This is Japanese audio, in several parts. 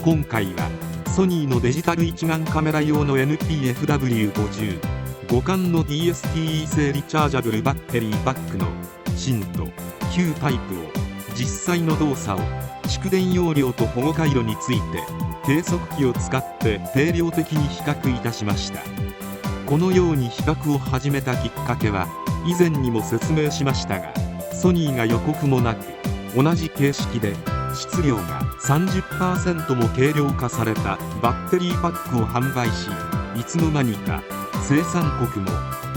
今回はソニーのデジタル一眼カメラ用の NP-FW50 互換の DSTE 製リチャージャブルバッテリーパックの新と旧タイプを実際の動作を蓄電容量と保護回路について計測器を使って定量的に比較いたしました。このように比較を始めたきっかけは以前にも説明しましたが、ソニーが予告もなく同じ形式で質量が 30% も軽量化されたバッテリーパックを販売し、いつの間にか生産国も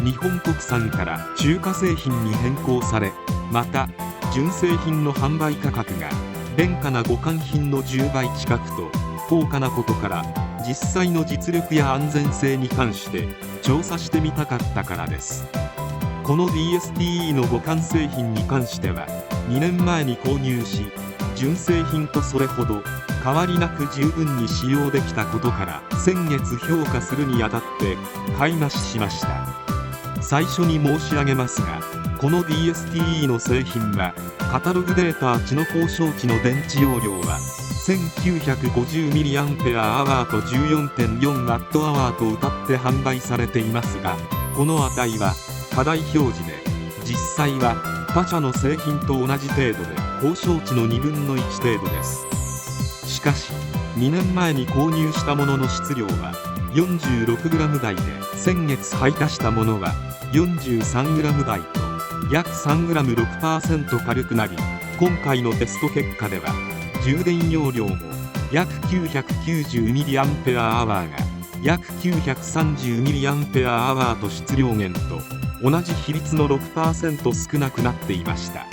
日本国産から中華製品に変更され、また純正品の販売価格が廉価な互換品の10倍近くと高価なことから、実際の実力や安全性に関して調査してみたかったからです。この DSTE の互換製品に関しては2年前に購入し、純正品とそれほど変わりなく十分に使用できたことから、先月評価するにあたって買い増ししました。最初に申し上げますが、この DSTE の製品はカタログデータ値の交渉値の電池容量は 1950mAh と 14.4Wh と謳って販売されていますが、この値は過大表示で、実際は他社の製品と同じ程度で交渉値の2分の1程度です。しかし2年前に購入したものの質量は 46g 台で、先月配達したものは 43g 台と約 3g6% 軽くなり、今回のテスト結果では充電容量も約 990mAh が約 930mAh と質量減と同じ比率の 6% 少なくなっていました。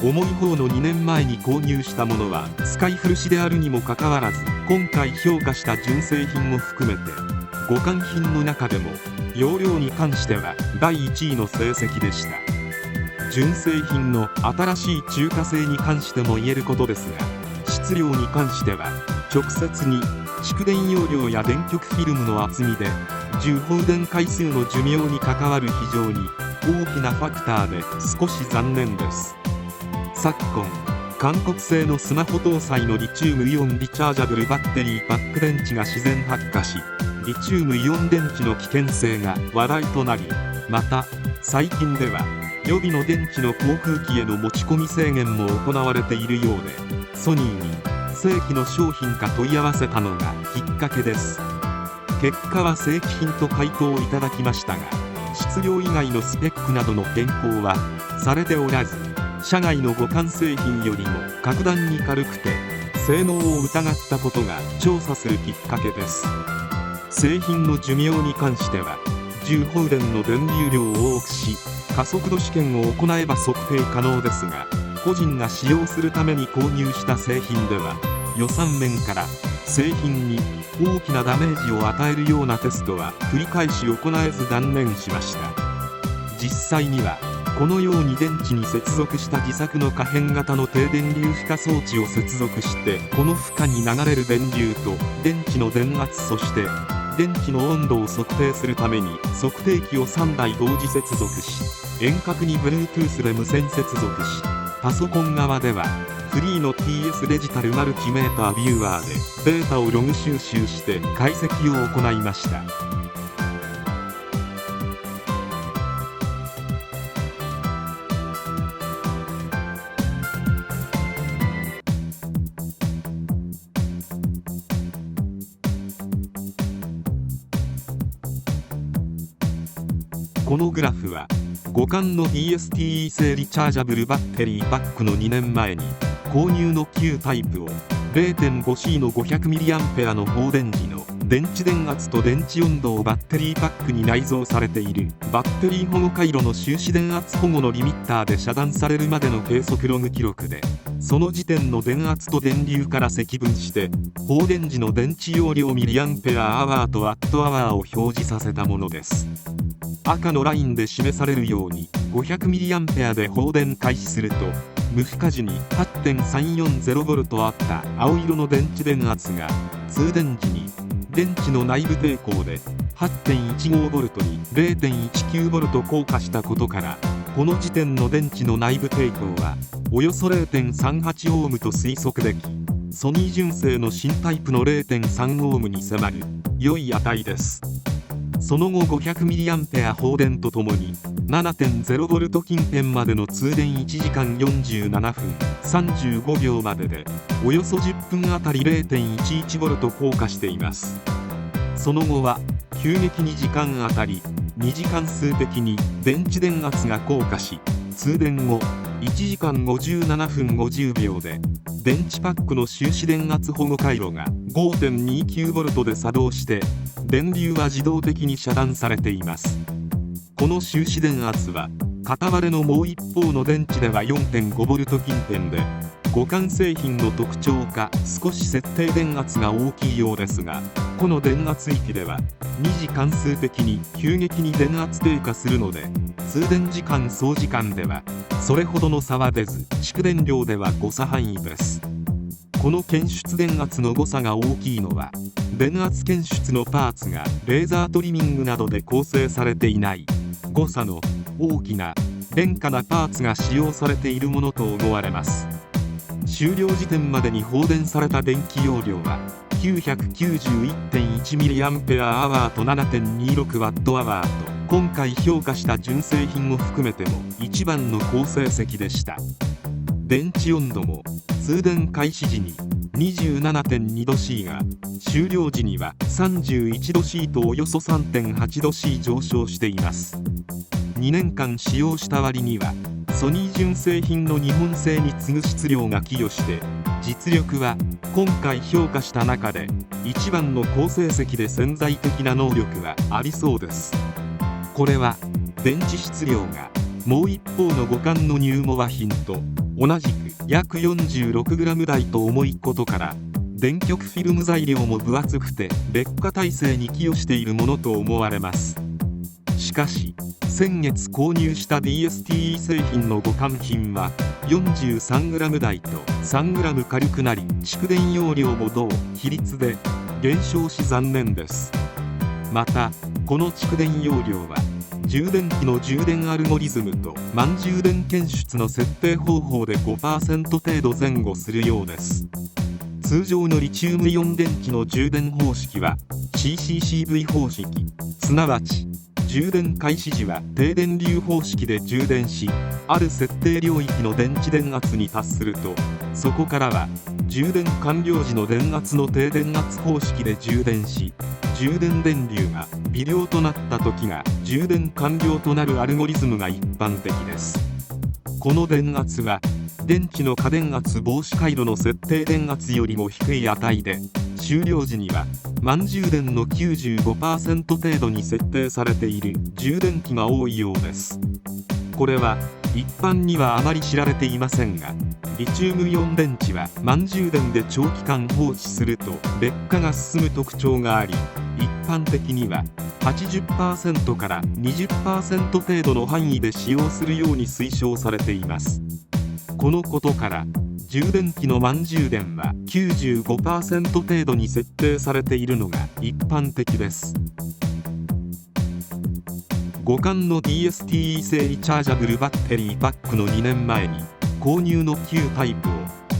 重い方の2年前に購入したものは使い古しであるにもかかわらず、今回評価した純正品も含めて互換品の中でも容量に関しては第1位の成績でした。純正品の新しい中華製に関しても言えることですが、質量に関しては直接に蓄電容量や電極フィルムの厚みで充放電回数の寿命に関わる非常に大きなファクターで少し残念です。昨今、韓国製のスマホ搭載のリチウムイオンリチャージャブルバッテリーパック電池が自然発火し、リチウムイオン電池の危険性が話題となり、また最近では予備の電池の航空機への持ち込み制限も行われているようで、ソニーに正規の商品か問い合わせたのがきっかけです。結果は正規品と回答をいただきましたが、質量以外のスペックなどの変更はされておらず、社外の互換製品よりも格段に軽くて性能を疑ったことが調査するきっかけです。製品の寿命に関しては充放電の電流量を多くし、加速度試験を行えば測定可能ですが、個人が使用するために購入した製品では予算面から製品に大きなダメージを与えるようなテストは繰り返し行えず断念しました。実際にはこのように電池に接続した自作の可変型の低電流負荷装置を接続して、この負荷に流れる電流と電池の電圧、そして電池の温度を測定するために測定器を3台同時接続し、遠隔に Bluetooth で無線接続し、パソコン側ではフリーの TS デジタルマルチメータービューアーでデータをログ収集して解析を行いました。このグラフは互換の DSTE 製リチャージャブルバッテリーパックの2年前に購入の旧タイプを 0.5C の 500mAh の放電時の電池電圧と電池温度をバッテリーパックに内蔵されているバッテリー保護回路の終止電圧保護のリミッターで遮断されるまでの計測ログ記録で、その時点の電圧と電流から積分して放電時の電池容量 mAh と Wh を表示させたものです。赤のラインで示されるように 500mAh で放電開始すると、無負荷時に 8.340V あった青色の電池電圧が通電時に電池の内部抵抗で 8.15V に 0.19V 降下したことから、この時点の電池の内部抵抗はおよそ 0.38 オームと推測でき、ソニー純正の新タイプの 0.3 オームに迫る良い値です。その後 500mAh 放電とともに 7.0V 近辺までの通電1時間47分35秒まででおよそ10分あたり 0.11V 降下しています。その後は急激に時間あたり2時間数的に電池電圧が降下し、通電後1時間57分50秒で電池パックの終始電圧保護回路が 5.29V で作動して電流は自動的に遮断されています。この終始電圧は片割れのもう一方の電池では 4.5V 近辺で、互換製品の特徴か少し設定電圧が大きいようですが、この電圧域では2次関数的に急激に電圧低下するので、通電時間総時間ではそれほどの差は出ず、蓄電量では誤差範囲です。この検出電圧の誤差が大きいのは、電圧検出のパーツがレーザートリミングなどで構成されていない誤差の大きな廉価なパーツが使用されているものと思われます。終了時点までに放電された電気容量は 991.1mAh と 7.26Wh と、今回評価した純正品を含めても一番の好成績でした。電池温度も通電開始時に 27.2°C が終了時には 31°C とおよそ 3.8°C 上昇しています。2年間使用した割にはソニー純正品の日本製に次ぐ質量が寄与して、実力は今回評価した中で一番の好成績で、潜在的な能力はありそうです。これは電池質量がもう一方の互換のニューモア品と同じく約 46g 台と重いことから、電極フィルム材料も分厚くて劣化耐性に寄与しているものと思われます。しかし先月購入した DSTE 製品の互換品は 43g 台と 3g 軽くなり、蓄電容量も同比率で減少し残念です。またこの蓄電容量は充電器の充電アルゴリズムと満充電検出の設定方法で 5% 程度前後するようです。通常のリチウムイオン電池の充電方式は CCCV 方式、すなわち充電開始時は低電流方式で充電し、ある設定領域の電池電圧に達すると、そこからは充電完了時の電圧の低電圧方式で充電し、充電電流が微量となった時が充電完了となるアルゴリズムが一般的です。この電圧は電池の過電圧防止回路の設定電圧よりも低い値で、終了時には満充電の 95% 程度に設定されている充電器が多いようです。これは一般にはあまり知られていませんが、リチウムイオン電池は満充電で長期間放置すると劣化が進む特徴があり、一般的には 80% から 20% 程度の範囲で使用するように推奨されています。このことから充電器の満充電は 95% 程度に設定されているのが一般的です。互換の DSTE 製リチャージャブルバッテリーパックの2年前に購入の旧タイプを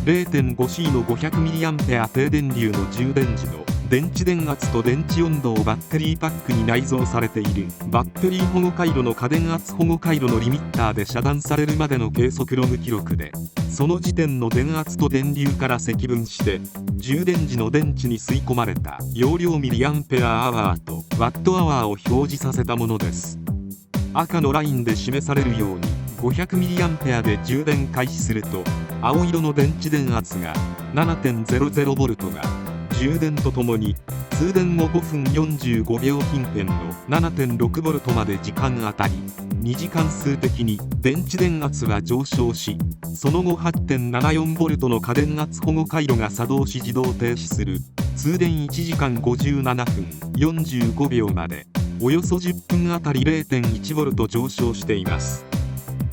0.5C の 500mAh 低電流の充電時の電池電圧と電池温度をバッテリーパックに内蔵されているバッテリー保護回路の過電圧保護回路のリミッターで遮断されるまでの計測ログ記録で、その時点の電圧と電流から積分して充電時の電池に吸い込まれた容量ミリアンペアアワーとワットアワーを表示させたものです。赤のラインで示されるように 500mAh で充電開始すると、青色の電池電圧が 7.00V が充電とともに通電後5分45秒近辺の 7.6V まで時間あたり2次関数的に電池電圧は上昇し、その後 8.74V の過電圧保護回路が作動し自動停止する通電1時間57分45秒までおよそ10分あたり 0.1V 上昇しています。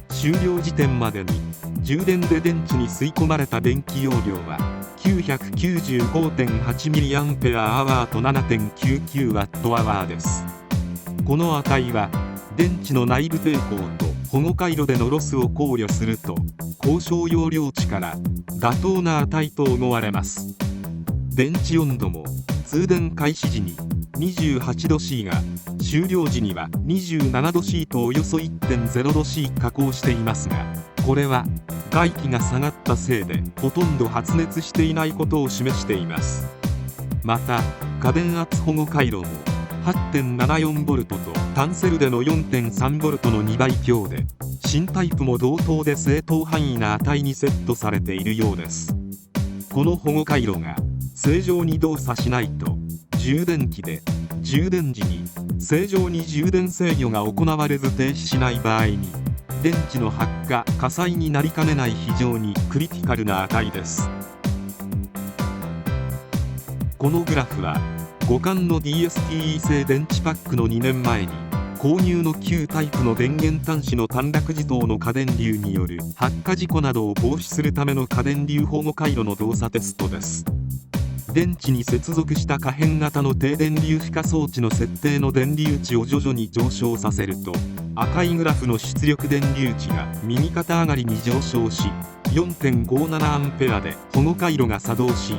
終了時点までに充電で電池に吸い込まれた電気容量は 995.8mAh と 7.99Wh です。この値は電池の内部抵抗と保護回路でのロスを考慮すると交渉容量値から妥当な値と思われます。電池温度も通電開始時に28度 C が終了時には27度 C とおよそ 1.0 度 C 下降していますが、これは外気が下がったせいでほとんど発熱していないことを示しています。また過電圧保護回路も 8.74V と単セルでの 4.3V の2倍強で、新タイプも同等で正当範囲な値にセットされているようです。この保護回路が正常に動作しないと、充電器で充電時に正常に充電制御が行われず停止しない場合に、電池の発火・火災になりかねない非常にクリティカルな値です。このグラフは互換の DSTE 製電池パックの2年前に購入の旧タイプの電源端子の短絡磁頭の過電流による発火事故などを防止するための過電流保護回路の動作テストです。電池に接続した可変型の低電流負荷装置の設定の電流値を徐々に上昇させると、赤いグラフの出力電流値が右肩上がりに上昇し、 4.57A で保護回路が作動し、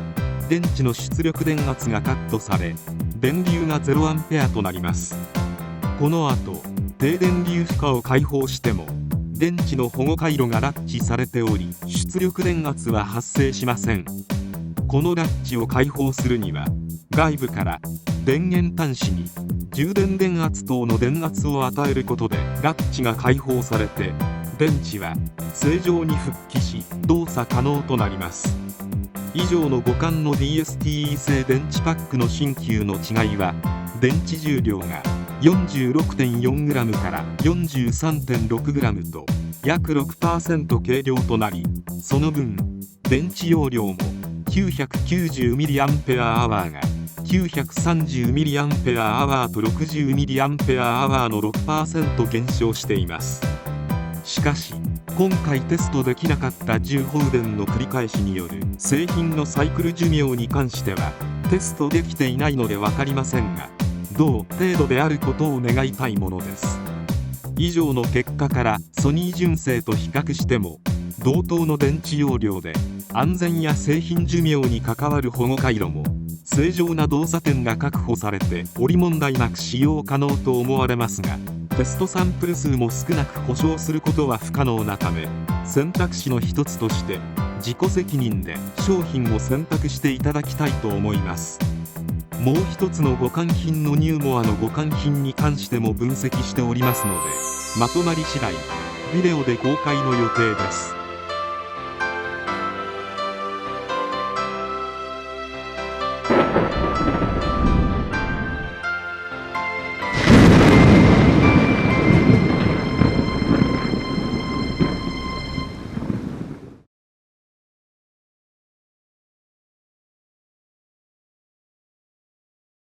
電池の出力電圧がカットされ、電流が 0A となります。この後低電流負荷を解放しても電池の保護回路がラッチされており、出力電圧は発生しません。このラッチを解放するには、外部から電源端子に充電電圧等の電圧を与えることでラッチが解放されて、電池は正常に復帰し動作可能となります。以上の互換の DSTE 製電池パックの新旧の違いは、電池重量が 46.4g から 43.6g と約 6% 軽量となり、その分電池容量も 990mAh が 930mAh と 60mAh の 6% 減少しています。しかし今回テストできなかった重放電の繰り返しによる製品のサイクル寿命に関してはテストできていないので分かりませんが、同程度であることを願いたいものです。以上の結果からソニー純正と比較しても同等の電池容量で安全や製品寿命に関わる保護回路も正常な動作点が確保されており問題なく使用可能と思われますが、テストサンプル数も少なく保証することは不可能なため、選択肢の一つとして自己責任で商品を選択していただきたいと思います。もう一つの互換品のニューモアの互換品に関しても分析しておりますので、まとまり次第ビデオで公開の予定です。